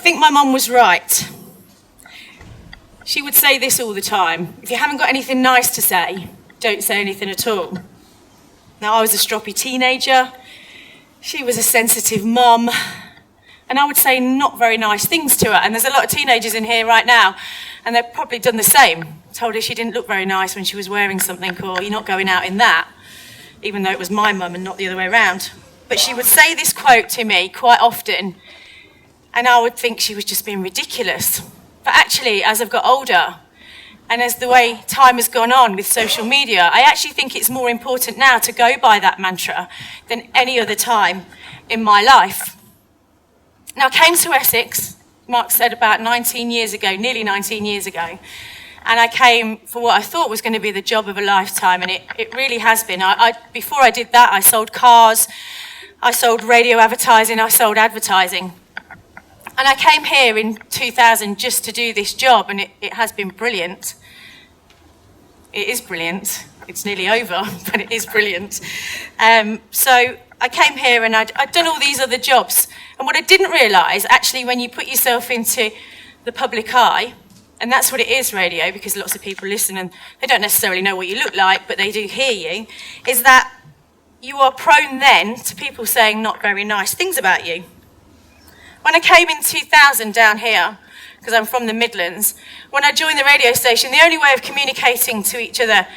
think my mum was right. She would say this all the time: if you haven't got anything nice to say, don't say anything at all. Now, I was a stroppy teenager, she was a sensitive mum, and I would say not very nice things to her. And there's a lot of teenagers in here right now, and they've probably done the same. Told her she didn't look very nice when she was wearing something, or you're not going out in that, even though it was my mum and not the other way around. But she would say this quote to me quite often, and I would think she was just being ridiculous. But actually, as I've got older, and as the way time has gone on with social media, I actually think it's more important now to go by that mantra than any other time in my life. Now, I came to Essex, Mark said, about 19 years ago, nearly 19 years ago, and I came for what I thought was going to be the job of a lifetime, and it really has been. Before I did that, I sold cars, I sold radio advertising, I sold advertising. And I came here in 2000 just to do this job, and it has been brilliant. It is brilliant. It's nearly over, but it is brilliant. So I came here and I'd done all these other jobs. And what I didn't realise, actually, when you put yourself into the public eye, and that's what it is, radio, because lots of people listen and they don't necessarily know what you look like, but they do hear you, is that you are prone then to people saying not very nice things about you. When I came in 2000 down here, because I'm from the Midlands, when I joined the radio station, the only way of communicating to each other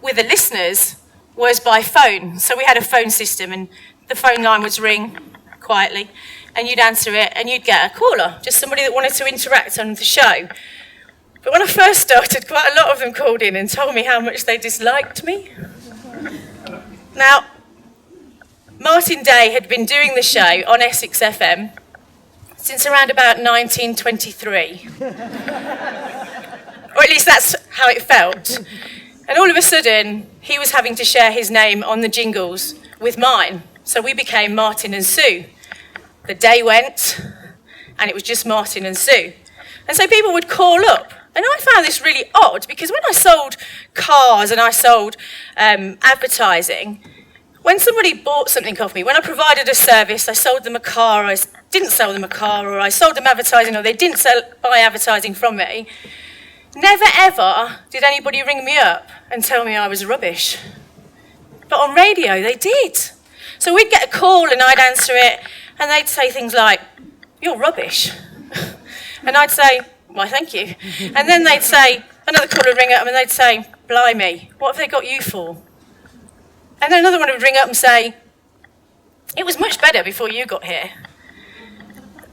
with the listeners was by phone. So we had a phone system, and the phone line would ring quietly, and you'd answer it, and you'd get a caller, just somebody that wanted to interact on the show. But when I first started, quite a lot of them called in and told me how much they disliked me. Now, Martin Day had been doing the show on Essex FM since around about 1923. Or at least that's how it felt. And all of a sudden, he was having to share his name on the jingles with mine. So we became Martin and Sue. The day went, and it was just Martin and Sue. And so people would call up. And I found this really odd, because when I sold cars and I sold advertising, when somebody bought something off me, when I provided a service, I sold them a car, I didn't sell them a car, or I sold them advertising, or they didn't buy advertising from me, never ever did anybody ring me up and tell me I was rubbish. But on radio, they did. So we'd get a call and I'd answer it, and they'd say things like, "You're rubbish." And I'd say, "Why, thank you." And then they'd say, another caller would ring up and they'd say, "Blimey, what have they got you for?" And then another one would ring up and say, "It was much better before you got here."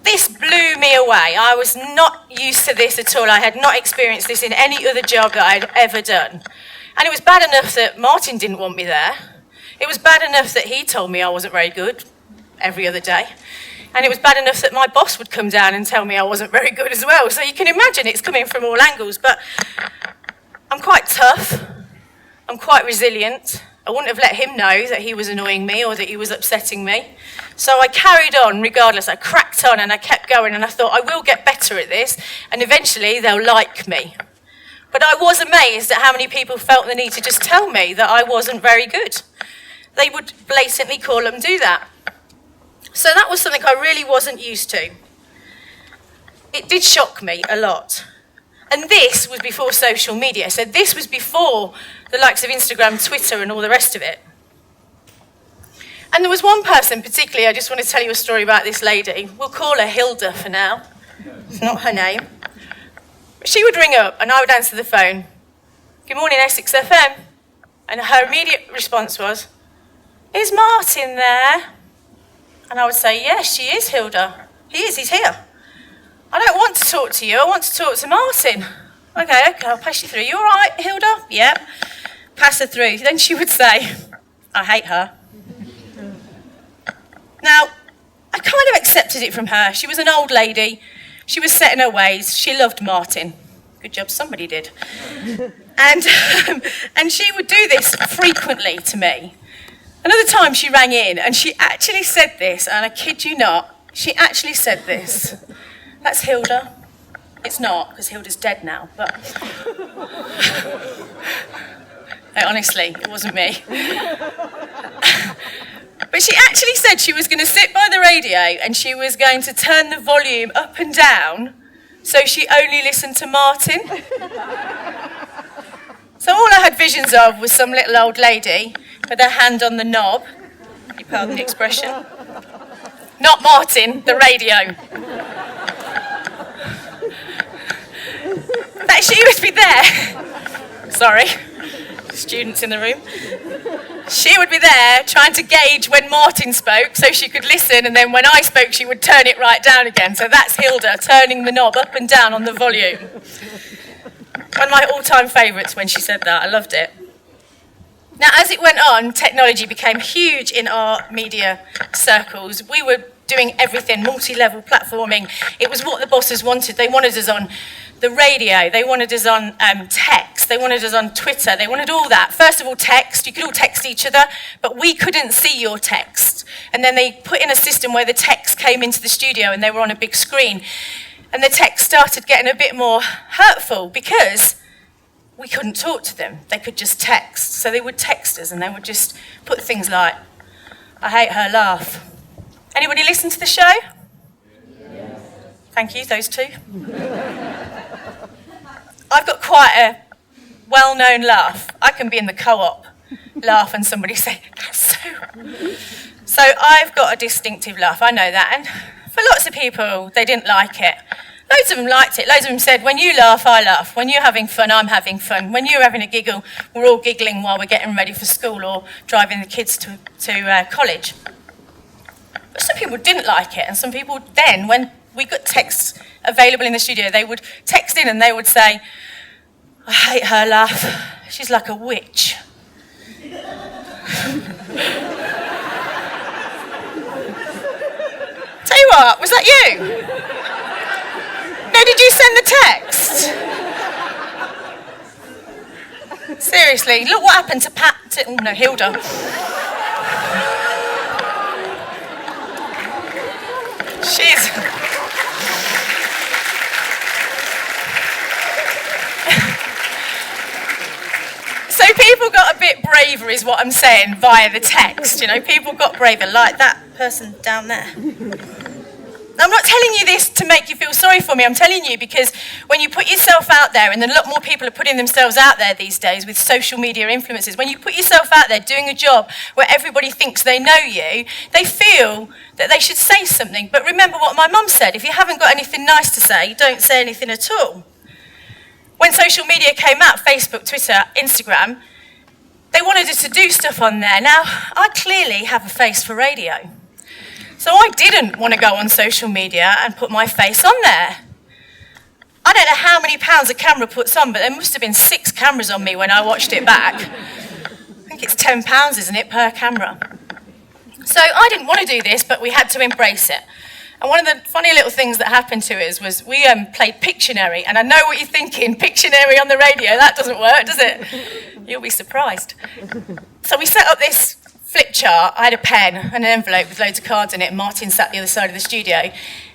This blew me away. I was not used to this at all. I had not experienced this in any other job that I'd ever done. And it was bad enough that Martin didn't want me there. It was bad enough that he told me I wasn't very good every other day. And it was bad enough that my boss would come down and tell me I wasn't very good as well. So you can imagine it's coming from all angles. But I'm quite tough. I'm quite resilient. I wouldn't have let him know that he was annoying me or that he was upsetting me. So I carried on regardless. I cracked on and I kept going, and I thought, I will get better at this, and eventually they'll like me. But I was amazed at how many people felt the need to just tell me that I wasn't very good. They would blatantly call and do that. So that was something I really wasn't used to. It did shock me a lot. And this was before social media. So this was before the likes of Instagram, Twitter, and all the rest of it. And there was one person particularly, I just want to tell you a story about this lady. We'll call her Hilda for now. It's not her name. But she would ring up and I would answer the phone. "Good morning, Essex FM." And her immediate response was, "Is Martin there?" And I would say, "Yes, she is, Hilda. He's here." "I don't want to talk to you, I want to talk to Martin." Okay, I'll pass you through. "You all right, Hilda?" "Yep." Pass her through. Then she would say, "I hate her." Now, I kind of accepted it from her. She was an old lady. She was set in her ways. She loved Martin. Good job, somebody did. And she would do this frequently to me. Another time she rang in and she actually said this, and I kid you not, she actually said this. "That's Hilda." It's not, because Hilda's dead now, but... No, honestly, it wasn't me. But she actually said she was going to sit by the radio and she was going to turn the volume up and down so she only listened to Martin. So all I had visions of was some little old lady with her hand on the knob, if you pardon the expression. Not Martin, the radio. That she would be there. Sorry, students in the room. She would be there trying to gauge when Martin spoke so she could listen, and then when I spoke she would turn it right down again. So that's Hilda turning the knob up and down on the volume. One of my all-time favourites when she said that. I loved it. Now, as it went on, technology became huge in our media circles. We were doing everything, multi-level platforming. It was what the bosses wanted. They wanted us on the radio, they wanted us on text, they wanted us on Twitter, they wanted all that. First of all, text. You could all text each other, but we couldn't see your text. And then they put in a system where the text came into the studio and they were on a big screen. And the text started getting a bit more hurtful because we couldn't talk to them. They could just text. So they would text us and they would just put things like, "I hate her laugh." Anybody listen to the show? Yes. Thank you, those two. I've got quite a well-known laugh. I can be in the co-op, laugh and somebody say, "That's so..." So I've got a distinctive laugh, I know that. And for lots of people, they didn't like it. Loads of them liked it. Loads of them said, "When you laugh, I laugh. When you're having fun, I'm having fun. When you're having a giggle, we're all giggling while we're getting ready for school or driving the kids to college." But some people didn't like it, and some people then, when we got texts available in the studio, they would text in and they would say, "I hate her laugh. She's like a witch." Tell you what, was that you? No, did you send the text? Seriously, look what happened to Hilda. She's... So people got a bit braver, is what I'm saying, via the text. You know, people got braver, like that person down there. I'm not telling you this to make you feel sorry for me. I'm telling you because when you put yourself out there, and a lot more people are putting themselves out there these days with social media influencers, when you put yourself out there doing a job where everybody thinks they know you, they feel that they should say something. But remember what my mum said, if you haven't got anything nice to say, don't say anything at all. When social media came out, Facebook, Twitter, Instagram, they wanted us to do stuff on there. Now, I clearly have a face for radio. So I didn't want to go on social media and put my face on there. I don't know how many pounds a camera puts on, but there must have been 6 cameras on me when I watched it back. I think it's £10, isn't it, per camera? So I didn't want to do this, but we had to embrace it. And one of the funny little things that happened to us was we played Pictionary, and I know what you're thinking, Pictionary on the radio, that doesn't work, does it? You'll be surprised. So we set up this flip chart. I had a pen and an envelope with loads of cards in it, and Martin sat the other side of the studio.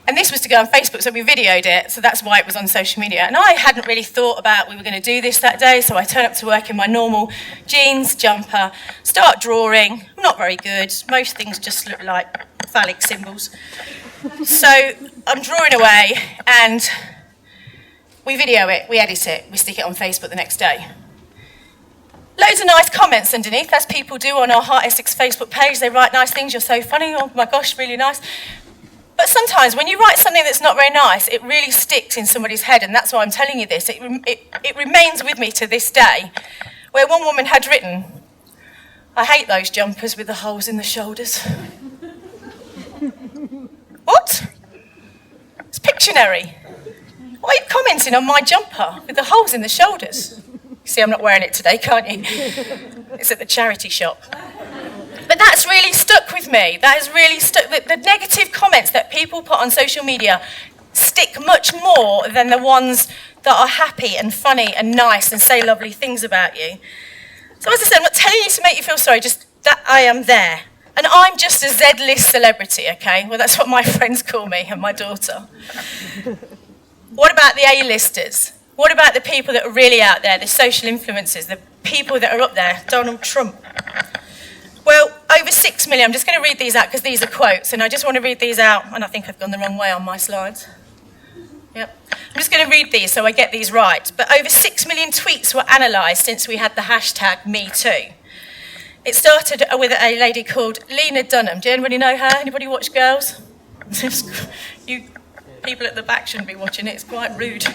And this was to go on Facebook, so we videoed it, so that's why it was on social media. And I hadn't really thought about we were going to do this that day, so I turned up to work in my normal jeans, jumper, start drawing. I'm not very good. Most things just look like phallic symbols. So I'm drawing away, and we video it, we edit it, we stick it on Facebook the next day. Loads of nice comments underneath, as people do on our Heart Essex Facebook page. They write nice things, "You're so funny," "Oh my gosh, really nice." But sometimes when you write something that's not very nice, it really sticks in somebody's head, and that's why I'm telling you this. It remains with me to this day, where one woman had written, "I hate those jumpers with the holes in the shoulders." What? It's Pictionary. Why are you commenting on my jumper with the holes in the shoulders? You see, I'm not wearing it today, can't you? It's at the charity shop. But that's really stuck with me. That has really stuck. The negative comments that people put on social media stick much more than the ones that are happy and funny and nice and say lovely things about you. So as I said, I'm not telling you to make you feel sorry, just that I am there. And I'm just a Z-list celebrity, okay? Well, that's what my friends call me and my daughter. What about the A-listers? What about the people that are really out there, the social influencers, the people that are up there, Donald Trump? Well, over 6 million, I'm just going to read these out because these are quotes, and I just want to read these out, and I think I've gone the wrong way on my slides. Yep. I'm just going to read these so I get these right. But over 6 million tweets were analysed since we had the hashtag #MeToo. It started with a lady called Lena Dunham. Do anybody know her? Anybody watch Girls? You people at the back shouldn't be watching it. It's quite rude.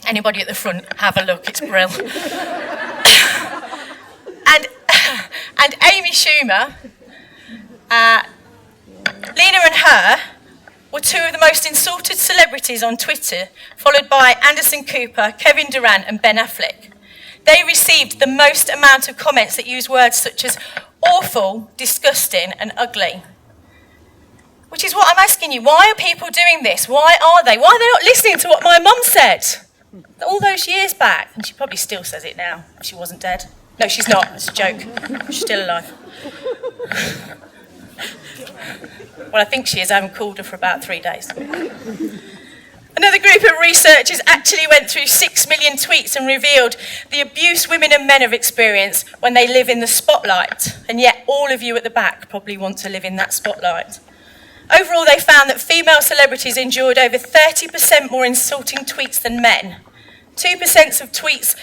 Anybody at the front, have a look. It's brill. and Amy Schumer, Lena and her were two of the most insulted celebrities on Twitter, followed by Anderson Cooper, Kevin Durant and Ben Affleck. They received the most amount of comments that use words such as awful, disgusting and ugly. Which is what I'm asking you. Why are people doing this? Why are they? Why are they not listening to what my mum said all those years back? And she probably still says it now, if she wasn't dead. No, she's not. It's a joke. She's still alive. Well, I think she is. I haven't called her for about 3 days. Another group of researchers actually went through 6 million tweets and revealed the abuse women and men have experienced when they live in the spotlight. And yet all of you at the back probably want to live in that spotlight. Overall, they found that female celebrities endured over 30% more insulting tweets than men. 2% of tweets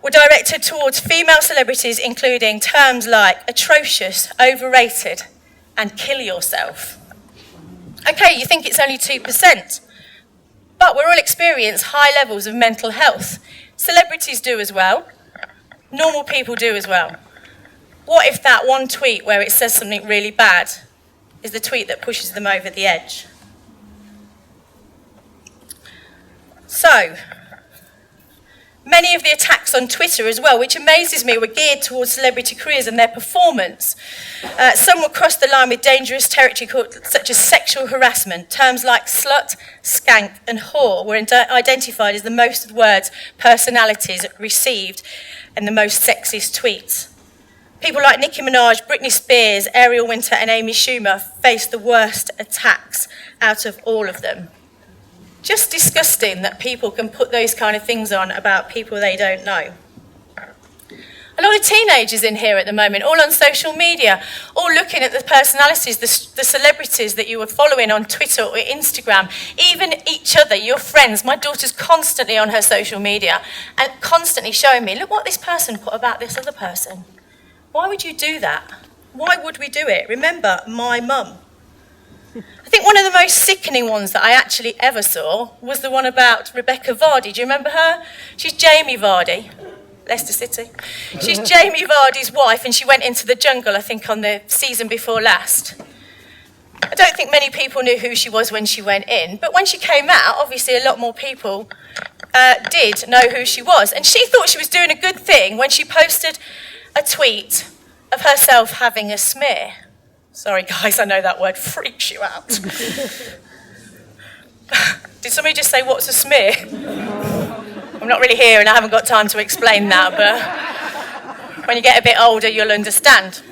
were directed towards female celebrities, including terms like atrocious, overrated, and kill yourself. Okay, you think it's only 2%, but we're all experience high levels of mental health. Celebrities do as well. Normal people do as well. What if that one tweet where it says something really bad is the tweet that pushes them over the edge? So, many of the attacks on Twitter as well, which amazes me, were geared towards celebrity careers and their performance. Some will cross the line with dangerous territory such as sexual harassment. Terms like slut, skank and whore were identified as the most words personalities received and the most sexist tweets. People like Nicki Minaj, Britney Spears, Ariel Winter and Amy Schumer faced the worst attacks out of all of them. Just disgusting that people can put those kind of things on about people they don't know. A lot of teenagers in here at the moment, all on social media, all looking at the personalities, the celebrities that you were following on Twitter or Instagram, even each other, your friends. My daughter's constantly on her social media and constantly showing me, look what this person put about this other person. Why would you do that? Why would we do it? Remember, my mum. I think one of the most sickening ones that I actually ever saw was the one about Rebecca Vardy. Do you remember her? She's Jamie Vardy, Leicester City. She's Jamie Vardy's wife, and she went into the jungle, I think, on the season before last. I don't think many people knew who she was when she went in, but when she came out, obviously a lot more people did know who she was. And she thought she was doing a good thing when she posted a tweet of herself having a smear. Sorry, guys, I know that word freaks you out. Did somebody just say, what's a smear? I'm not really here and I haven't got time to explain that, but when you get a bit older, you'll understand.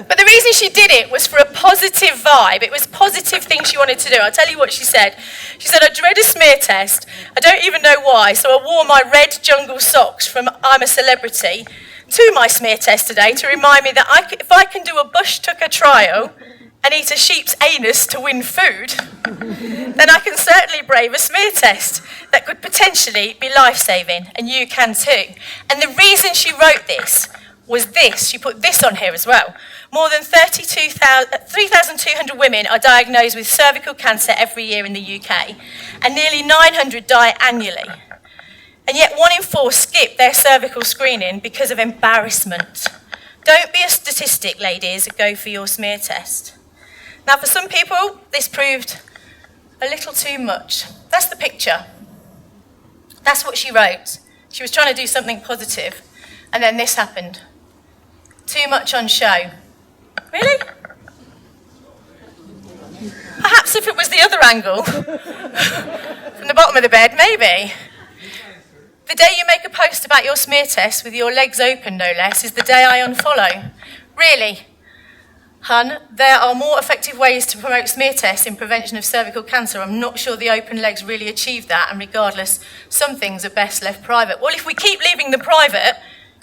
But the reason she did it was for a positive vibe. It was a positive thing she wanted to do. I'll tell you what she said. She said, I dread a smear test. I don't even know why, so I wore my red jungle socks from I'm a Celebrity to my smear test today to remind me that if I can do a bush tucker trial and eat a sheep's anus to win food, then I can certainly brave a smear test that could potentially be life-saving, and you can too. And the reason she wrote this was this. She put this on here as well. More than 3,200 women are diagnosed with cervical cancer every year in the UK, and nearly 900 die annually. And yet 1 in 4 skip their cervical screening because of embarrassment. Don't be a statistic, ladies. Go for your smear test. Now, for some people, this proved a little too much. That's the picture. That's what she wrote. She was trying to do something positive, and then this happened. Too much on show. Really? Perhaps if it was the other angle, from the bottom of the bed, maybe. The day you make a post about your smear test with your legs open, no less, is the day I unfollow. Really? Hun, there are more effective ways to promote smear tests in prevention of cervical cancer. I'm not sure the open legs really achieve that, and regardless, some things are best left private. Well, if we keep leaving them private,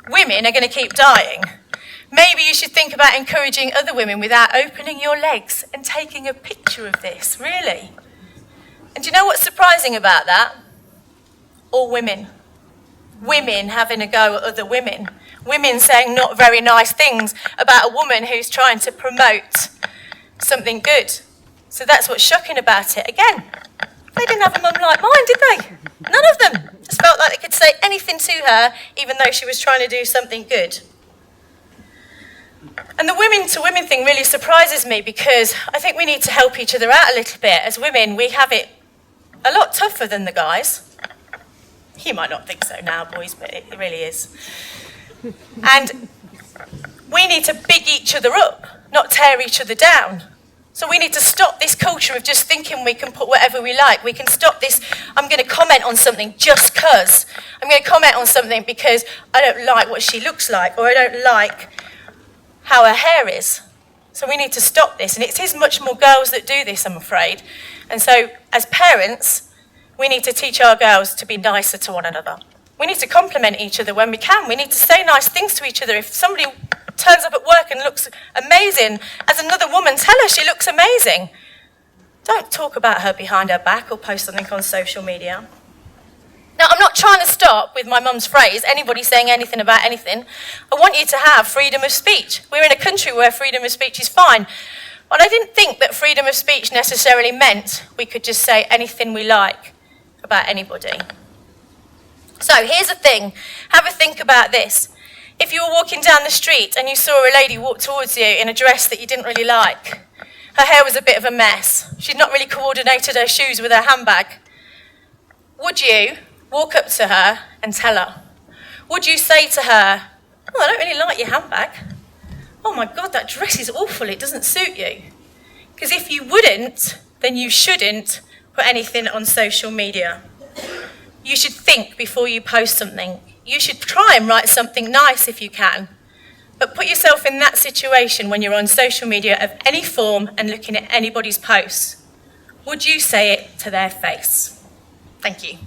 women are going to keep dying. Maybe you should think about encouraging other women without opening your legs and taking a picture of this, really. And do you know what's surprising about that? All women. Women having a go at other women. Women saying not very nice things about a woman who's trying to promote something good. So that's what's shocking about it. Again, they didn't have a mum like mine, did they? None of them. Just felt like they could say anything to her, even though she was trying to do something good. And the women to women thing really surprises me, because I think we need to help each other out a little bit. As women, we have it a lot tougher than the guys. You might not think so now, boys, but it really is. And we need to big each other up, not tear each other down. So we need to stop this culture of just thinking we can put whatever we like. We can stop this, I'm going to comment on something just because. I'm going to comment on something because I don't like what she looks like, or I don't like how her hair is. So we need to stop this. And it is much more girls that do this, I'm afraid. And so as parents, we need to teach our girls to be nicer to one another. We need to compliment each other when we can. We need to say nice things to each other. If somebody turns up at work and looks amazing, as another woman, tell her she looks amazing. Don't talk about her behind her back or post something on social media. Now, I'm not trying to stop with my mum's phrase, anybody saying anything about anything. I want you to have freedom of speech. We're in a country where freedom of speech is fine. But I didn't think that freedom of speech necessarily meant we could just say anything we like about anybody. So here's the thing. Have a think about this. If you were walking down the street and you saw a lady walk towards you in a dress that you didn't really like, her hair was a bit of a mess, she'd not really coordinated her shoes with her handbag, would you walk up to her and tell her? Would you say to her, "Oh, I don't really like your handbag. Oh my God, that dress is awful, it doesn't suit you"? Because if you wouldn't, then you shouldn't put anything on social media. You should think before you post something. You should try and write something nice if you can. But put yourself in that situation when you're on social media of any form and looking at anybody's posts. Would you say it to their face? Thank you.